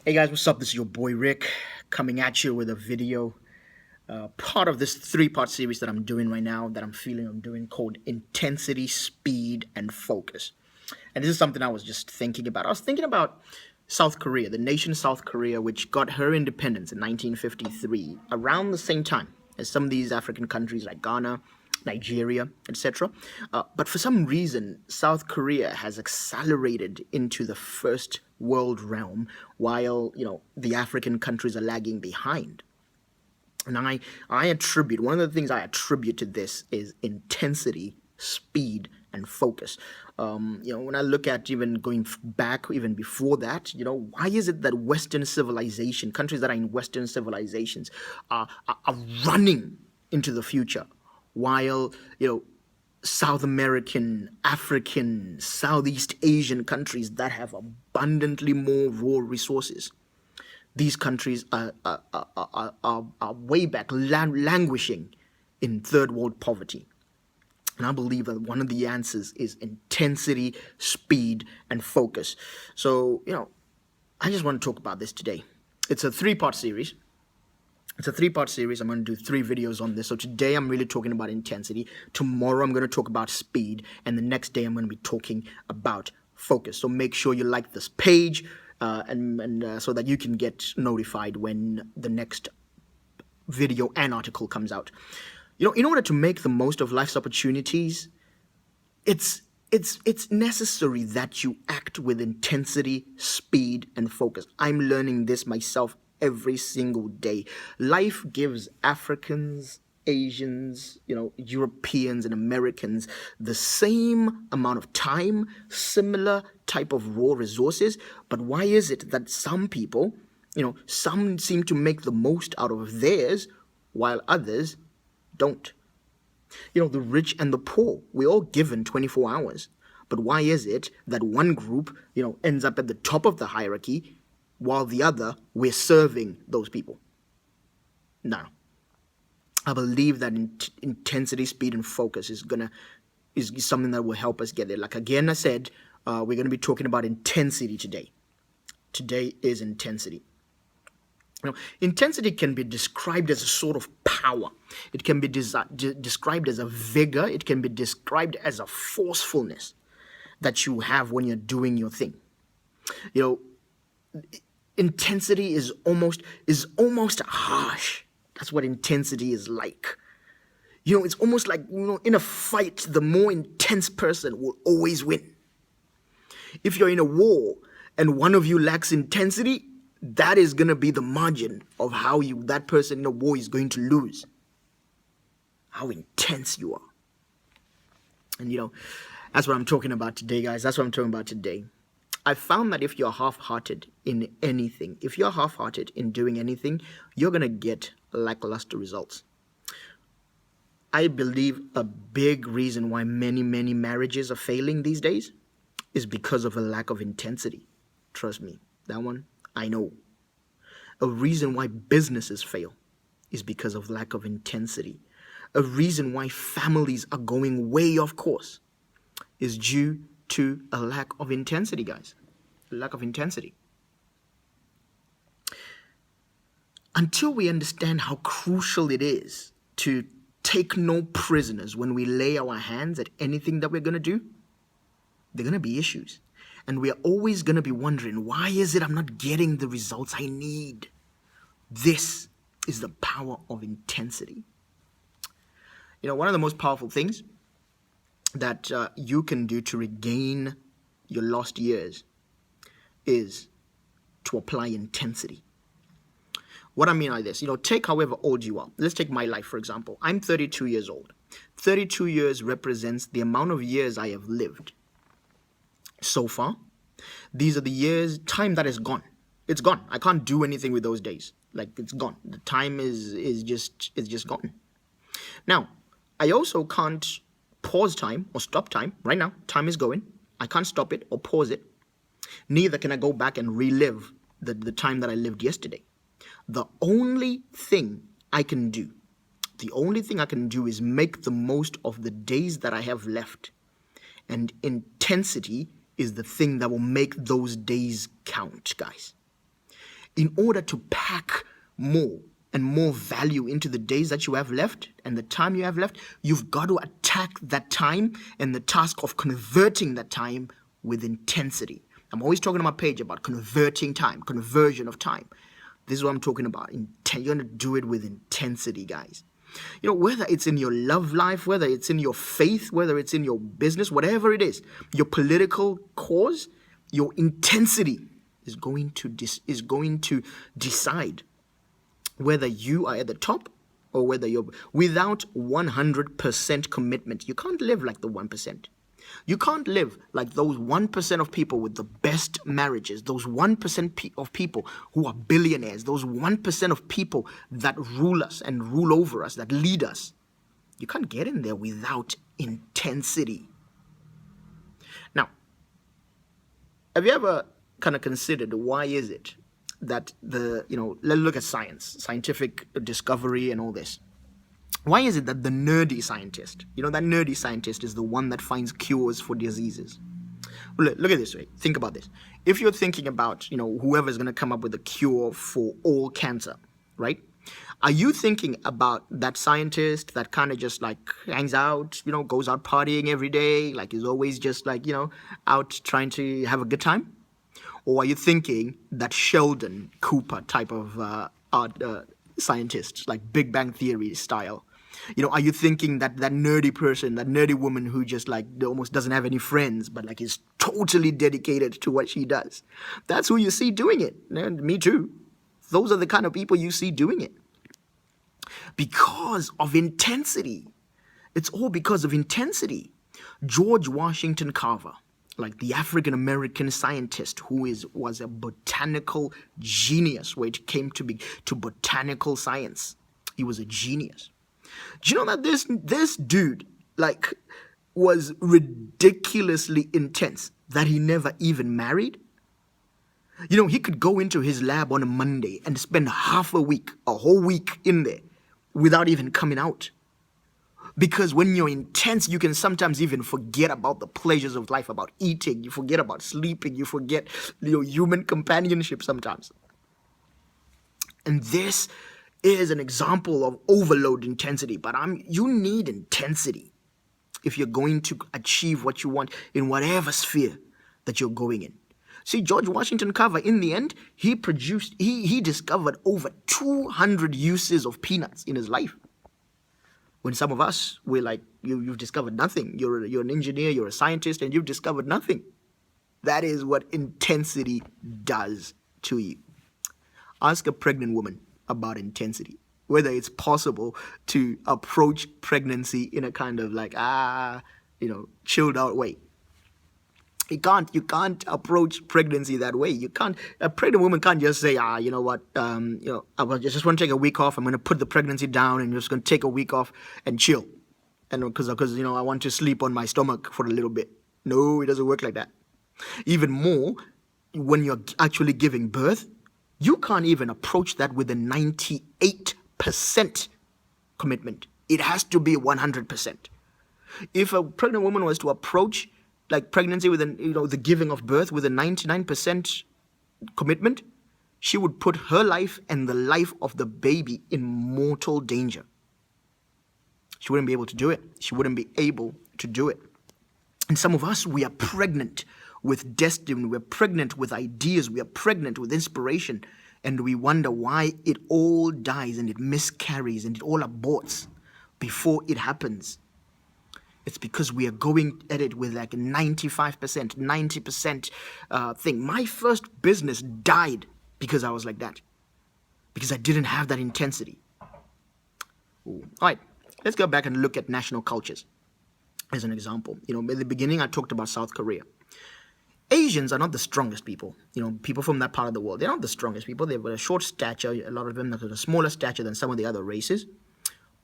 Hey guys, what's up? This is your boy Rick coming at you with a video, part of this three-part series that I'm doing right now, that I'm doing, called Intensity, Speed, and Focus. And this is something I was just thinking about. I was thinking about South Korea, the nation South Korea, which got her independence in 1953, around the same time as some of these African countries like Ghana, Nigeria, etc. But for some reason, South Korea has accelerated into the first world realm, while the African countries are lagging behind. And I attribute, one of the things I attribute to this is intensity, speed, and focus. When I look at even going back, even before that, why is it that Western civilization, countries that are in Western civilizations, are running into the future, while South American, African, Southeast Asian countries that have abundantly more raw resources, these countries are way back, languishing in third world poverty? And I believe that one of the answers is intensity, speed, and focus. So, I just want to talk about this today. It's a three-part series. I'm going to do 3 videos on this. So today I'm really talking about intensity. Tomorrow I'm going to talk about speed. And the next day I'm going to be talking about focus. So make sure you like this page and so that you can get notified when the next video and article comes out. In order to make the most of life's opportunities, it's necessary that you act with intensity, speed, and focus. I'm learning this myself every single day. Life gives Africans, Asians, Europeans and Americans the same amount of time, similar type of raw resources. But why is it that some people, some seem to make the most out of theirs while others don't? The rich and the poor, we're all given 24 hours. But why is it that one group, ends up at the top of the hierarchy, while the other, we're serving those people? Now, I believe that intensity, speed, and focus is something that will help us get there. Like again, I said, we're going to be talking about intensity today. Today is intensity. Intensity can be described as a sort of power. It can be described as a vigor. It can be described as a forcefulness that you have when you're doing your thing. Intensity is almost harsh. That's what intensity is like. It's almost like, in a fight, the more intense person will always win. If you're in a war and one of you lacks intensity, that is going to be the margin of how that person in a war is going to lose. How intense you are. And that's what I'm talking about today, guys. That's what I'm talking about today. I found that if you're half-hearted in anything, if you're half-hearted in doing anything, you're going to get lackluster results. I believe a big reason why many marriages are failing these days is because of a lack of intensity. Trust me, that one, I know. A reason why businesses fail is because of lack of intensity. A reason why families are going way off course is due to a lack of intensity, guys. A lack of intensity. Until we understand how crucial it is to take no prisoners when we lay our hands at anything that we're going to do, there are going to be issues. And we're always going to be wondering, why is it I'm not getting the results I need? This is the power of intensity. One of the most powerful things that you can do to regain your lost years is to apply intensity. What I mean by this, take however old you are. Let's take my life, for example. I'm 32 years old. 32 years represents the amount of years I have lived. So far, these are the years, time that is gone. It's gone. I can't do anything with those days. Like, it's gone. The time is just gone. Now, I also can't pause time or stop time. Right now, time is going. I can't stop it or pause it. Neither can I go back and relive the time that I lived yesterday. The only thing I can do is make the most of the days that I have left. And intensity is the thing that will make those days count, guys. in order to pack more and more value into the days that you have left and the time you have left, you've got to attack that time and the task of converting that time with intensity. I'm always talking on my page about converting time, conversion of time. This is what I'm talking about. You're going to do it with intensity, guys. You know, whether it's in your love life, whether it's in your faith, whether it's in your business, whatever it is, your political cause, your intensity is going to decide whether you are at the top or whether you're without 100% commitment. You can't live like the 1%. You can't live like those 1% of people with the best marriages, those 1% of people who are billionaires, those 1% of people that rule us and rule over us, that lead us. You can't get in there without intensity. Now, have you ever kind of considered why is it that let's look at science, scientific discovery and all this. Why is it that the nerdy scientist, that nerdy scientist is the one that finds cures for diseases? Well, look at this way. Think about this. If you're thinking about, whoever's going to come up with a cure for all cancer, right? Are you thinking about that scientist that kind of just like hangs out, goes out partying every day, like is always just like, out trying to have a good time? Or are you thinking that Sheldon Cooper type of scientist, like Big Bang Theory style? Are you thinking that nerdy person, that nerdy woman who just like almost doesn't have any friends, but like is totally dedicated to what she does? That's who you see doing it. And me too. Those are the kind of people you see doing it. Because of intensity. It's all because of intensity. George Washington Carver, like the African-American scientist who was a botanical genius when it came to botanical science. He was a genius. Do you know that this dude like was ridiculously intense, that he never even married? He could go into his lab on a Monday and spend a whole week in there without even coming out. Because when you're intense, you can sometimes even forget about the pleasures of life, about eating, you forget about sleeping, you forget human companionship sometimes. And this is an example of overload intensity, but you need intensity if you're going to achieve what you want in whatever sphere that you're going in. See, George Washington Carver, in the end, he discovered over 200 uses of peanuts in his life. When some of us, we're like, you've discovered nothing. You're an engineer, you're a scientist, and you've discovered nothing. That is what intensity does to you. Ask a pregnant woman about intensity, whether it's possible to approach pregnancy in a kind of like, chilled out way. You can't approach pregnancy that way. A pregnant woman can't just say, I just want to take a week off. I'm going to put the pregnancy down and just going to take a week off and chill. And because I want to sleep on my stomach for a little bit. No, it doesn't work like that. Even more, when you're actually giving birth, you can't even approach that with a 98% commitment. It has to be 100%. If a pregnant woman was to approach like pregnancy with the giving of birth with a 99% commitment, she would put her life and the life of the baby in mortal danger. She wouldn't be able to do it. And some of us, we are pregnant with destiny. We're pregnant with ideas. We are pregnant with inspiration. And we wonder why it all dies and it miscarries and it all aborts before it happens. It's because we are going at it with like 95%, 90% thing. My first business died because I was like that. Because I didn't have that intensity. Ooh. All right, let's go back and look at national cultures as an example. In the beginning, I talked about South Korea. Asians are not the strongest people. People from that part of the world, they're not the strongest people. They've got a short stature. A lot of them have got a smaller stature than some of the other races.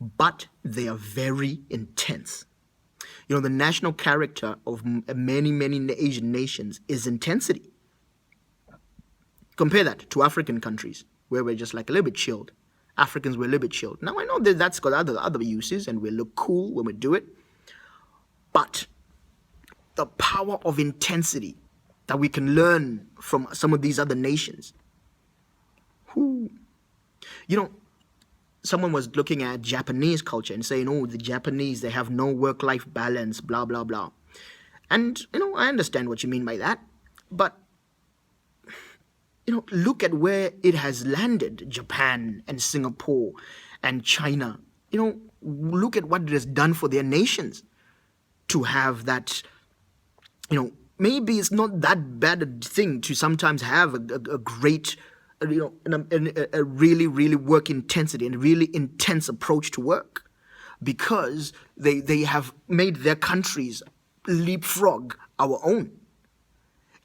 But they are very intense. The national character of many, many Asian nations is intensity. Compare that to African countries, where we're just like a little bit chilled. Africans were a little bit chilled. Now, I know that's got other uses, and we look cool when we do it. But the power of intensity that we can learn from some of these other nations Who, you know, someone was looking at Japanese culture and saying, oh, the Japanese, they have no work-life balance, blah, blah, blah. And, I understand what you mean by that. But, look at where it has landed, Japan and Singapore and China. Look at what it has done for their nations to have that, maybe it's not that bad a thing to sometimes have a great, a really, really work intensity and really intense approach to work, because they have made their countries leapfrog our own.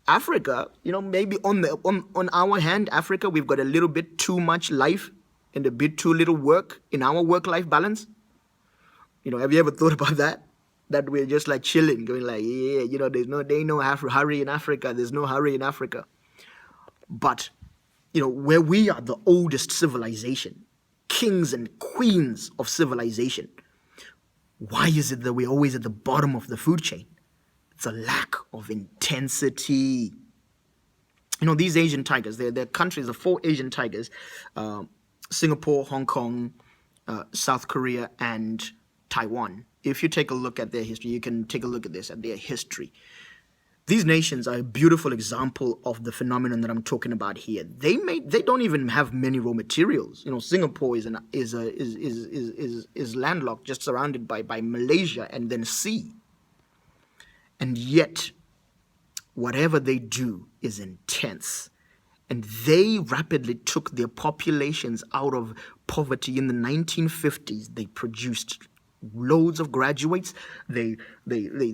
Africa, maybe on our hand, Africa, we've got a little bit too much life and a bit too little work in our work-life balance. Have you ever thought about that? That we're just like chilling, going like, yeah, there's no hurry in Africa. There's no hurry in Africa. But, where we are the oldest civilization, kings and queens of civilization, why is it that we're always at the bottom of the food chain? It's a lack of intensity. These Asian tigers, they're countries, the 4 Asian tigers, Singapore, Hong Kong, South Korea, and Taiwan. If you take a look at their history, you can take a look at their history. These nations are a beautiful example of the phenomenon that I'm talking about here. They don't even have many raw materials. Singapore is landlocked, just surrounded by Malaysia and then sea. And yet, whatever they do is intense. And they rapidly took their populations out of poverty. In the 1950s, they produced loads of graduates. They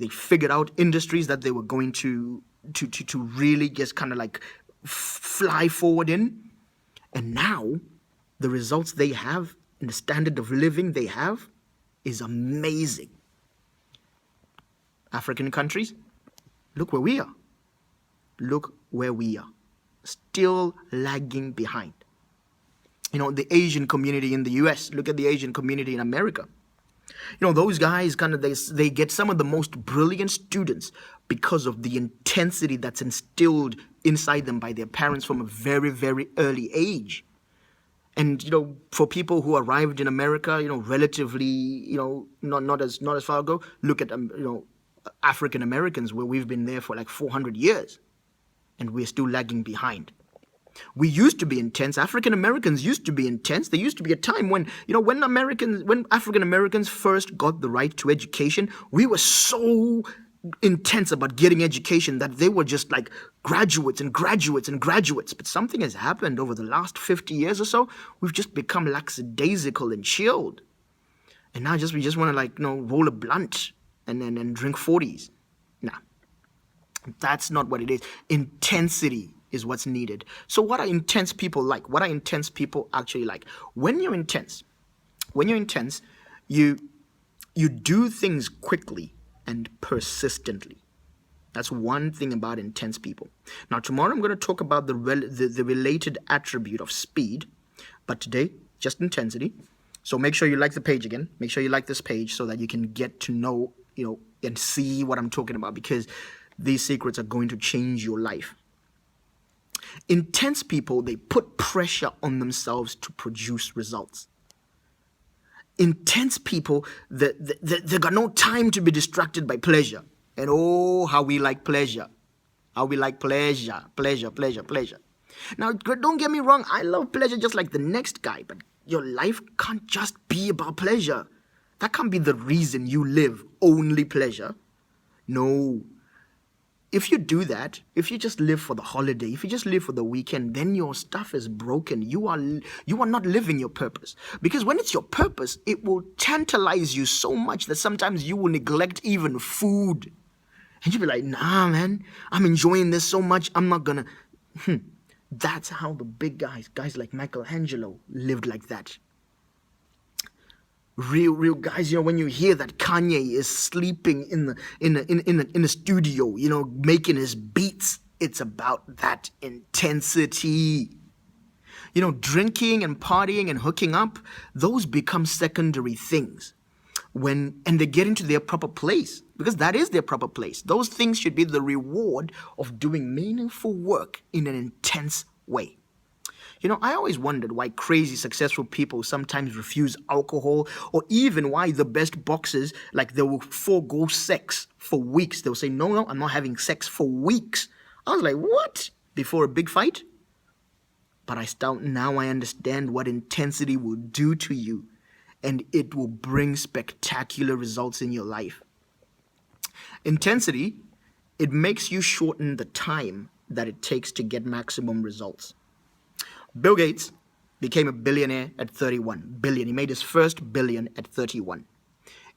figured out industries that they were going to really just kind of like fly forward in. And now, the results they have and the standard of living they have is amazing. African countries, look where we are. Look where we are. Still lagging behind. The Asian community in the US, look at the Asian community in America. Those guys they get some of the most brilliant students because of the intensity that's instilled inside them by their parents from a very, very early age. And, for people who arrived in America, relatively, not as far ago, look at, African Americans, where we've been there for like 400 years and we're still lagging behind. We used to be intense. African Americans used to be intense. There used to be a time when, when African Americans first got the right to education, we were so intense about getting education that they were just like graduates and graduates and graduates. But something has happened over the last 50 years or so. We've just become lackadaisical and chilled. And now we just want to roll a blunt and drink 40s. Nah, that's not what it is. Intensity is what's needed. So what are intense people like? What are intense people actually like? When you're intense, you do things quickly and persistently. That's one thing about intense people. Now, tomorrow I'm going to talk about the related attribute of speed, but today, just intensity. So make sure you like the page again. Make sure you like this page so that you can get to know, and see what I'm talking about, because these secrets are going to change your life. Intense people, they put pressure on themselves to produce results. Intense people, they got no time to be distracted by pleasure. And oh, how we like pleasure. How we like pleasure. Now, don't get me wrong. I love pleasure just like the next guy. But your life can't just be about pleasure. That can't be the reason you live, only pleasure. No. If you do that, if you just live for the holiday, if you just live for the weekend, then your stuff is broken. You are not living your purpose. Because when it's your purpose, it will tantalize you so much that sometimes you will neglect even food. And you'll be like, nah, man, I'm enjoying this so much, I'm not gonna. That's how the big guys like Michelangelo lived like that. Real guys, when you hear that Kanye is sleeping in the studio, making his beats, it's about that intensity. Drinking and partying and hooking up, those become secondary things and they get into their proper place, because that is their proper place. Those things should be the reward of doing meaningful work in an intense way. I always wondered why crazy successful people sometimes refuse alcohol, or even why the best boxers, like, they will forego sex for weeks. They'll say, no, no, I'm not having sex for weeks. I was like, what? Before a big fight? But now I understand what intensity will do to you, and it will bring spectacular results in your life. Intensity, it makes you shorten the time that it takes to get maximum results. Bill Gates became a billionaire at 31. Billion. He made his first billion at 31.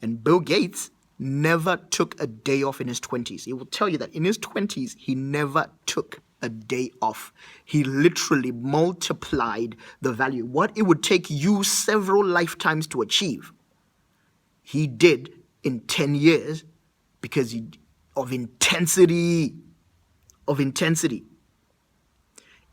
And Bill Gates never took a day off in his 20s. He will tell you that in his 20s, he never took a day off. He literally multiplied the value. What it would take you several lifetimes to achieve, he did in 10 years because of intensity.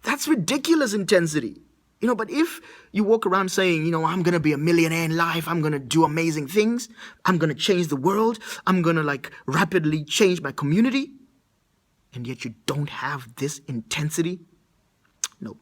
That's ridiculous intensity. But if you walk around saying, I'm going to be a millionaire in life, I'm going to do amazing things, I'm going to change the world, I'm going to rapidly change my community, and yet you don't have this intensity, no.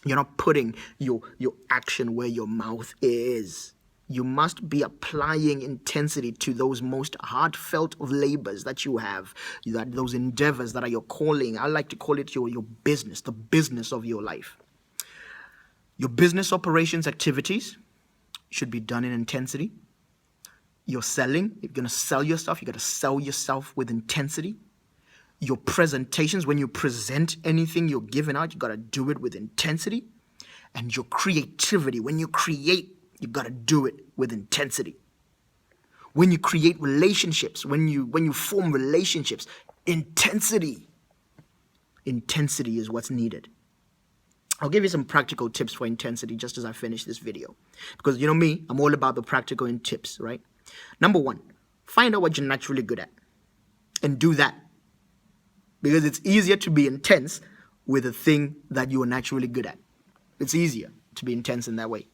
You're not putting your action where your mouth is. You must be applying intensity to those most heartfelt of labors that you have, those endeavors that are your calling. I like to call it your business, the business of your life. Your business operations activities should be done in intensity. You're selling, you're going to sell your stuff, you got to sell yourself with intensity. Your presentations, when you present anything you're giving out, you got to do it with intensity. And your creativity, when you create, you got to do it with intensity. When you create relationships, when you form relationships, intensity is what's needed. I'll give you some practical tips for intensity just as I finish this video. Because me, I'm all about the practical and tips, right? Number one, find out what you're naturally good at and do that. Because it's easier to be intense with a thing that you are naturally good at. It's easier to be intense in that way.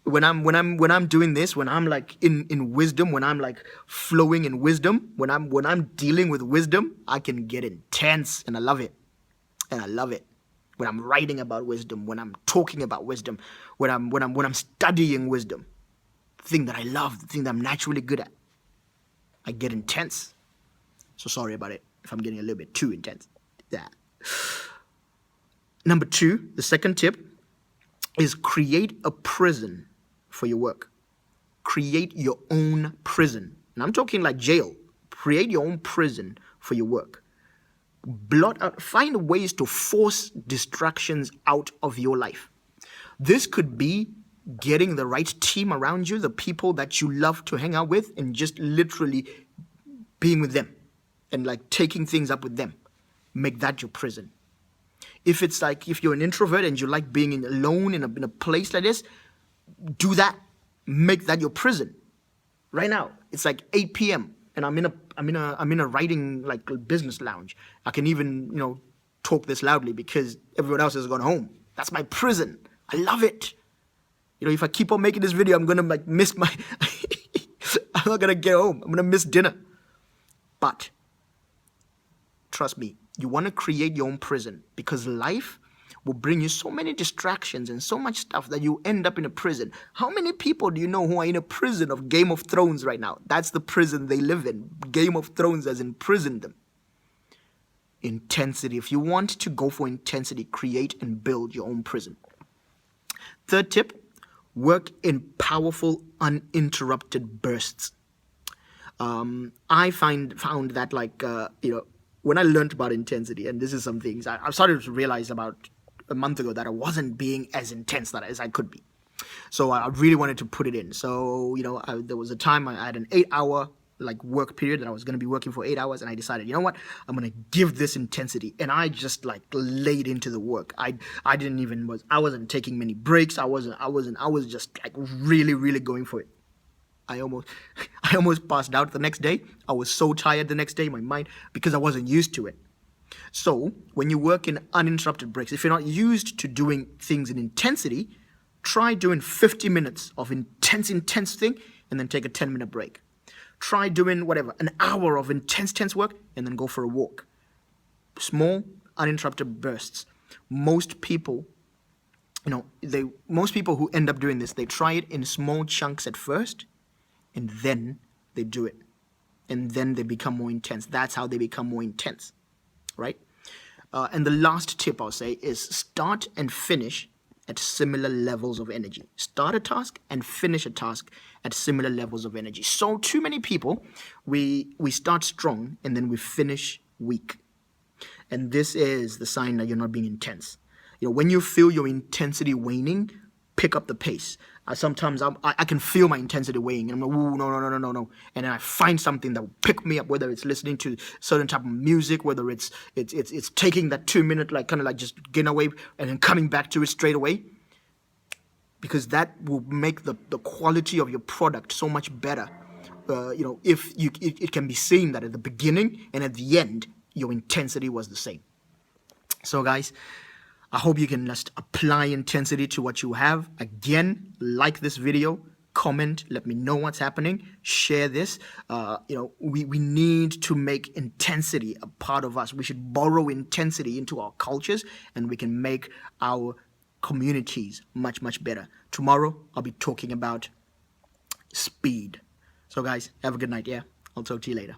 When I'm doing this, when I'm in wisdom, when I'm flowing in wisdom, when I'm dealing with wisdom, I can get intense, and I love it. When I'm writing about wisdom, when I'm talking about wisdom, when I'm studying wisdom, the thing that I love, the thing that I'm naturally good at, I get intense. So sorry about it if I'm getting a little bit too intense. Yeah. Number two, the second tip is create a prison for your work. Create your own prison. And I'm talking like jail. Create your own prison for your work. Blot out, find ways to force distractions out of your life. This could be getting the right team around you, the people that you love to hang out with, and just literally being with them and taking things up with them. Make that your prison. If it's if you're an introvert and you like being alone in a place like this, do that. Make that your prison. Right now, it's 8 p.m. and I'm in a writing business lounge. I can even talk this loudly because everyone else has gone home. That's my prison. I love it. If I keep on making this video, I'm gonna miss my. I'm not gonna get home. I'm gonna miss dinner. But trust me. You want to create your own prison because life will bring you so many distractions and so much stuff that you end up in a prison. How many people do you know who are in a prison of Game of Thrones right now? That's the prison they live in. Game of Thrones has imprisoned them. Intensity. If you want to go for intensity, create and build your own prison. Third tip, work in powerful, uninterrupted bursts. I found that when I learned about intensity, and this is some things I started to realize about a month ago that I wasn't being as intense as I could be. So I really wanted to put it in. So, there was a time I had an 8-hour work period that I was going to be working for 8 hours, and I decided, you know what, I'm going to give this intensity, and I just laid into the work. I wasn't taking many breaks. I was just really, really going for it. I almost passed out the next day. I was so tired the next day, my mind, because I wasn't used to it. So when you work in uninterrupted breaks, if you're not used to doing things in intensity, try doing 50 minutes of intense thing and then take a 10-minute break. Try doing an hour of intense work and then go for a walk. Small, uninterrupted bursts. Most people, most people who end up doing this, they try it in small chunks at first, and then they do it, and then they become more intense. That's how they become more intense, right? And the last tip I'll say is start and finish at similar levels of energy. Start a task and finish a task at similar levels of energy. So too many people, we start strong and then we finish weak. And this is the sign that you're not being intense. When you feel your intensity waning, pick up the pace. Sometimes I can feel my intensity waning, and I'm like, ooh, no. And then I find something that will pick me up, whether it's listening to certain type of music, whether it's taking that 2 minute, kind of just getting away and then coming back to it straight away. Because that will make the quality of your product so much better. If it can be seen that at the beginning and at the end, your intensity was the same. So guys, I hope you can just apply intensity to what you have. Again, like this video, comment, let me know what's happening, share this. We need to make intensity a part of us. We should borrow intensity into our cultures, and we can make our communities much, much better. Tomorrow, I'll be talking about speed. So guys, have a good night. Yeah, I'll talk to you later.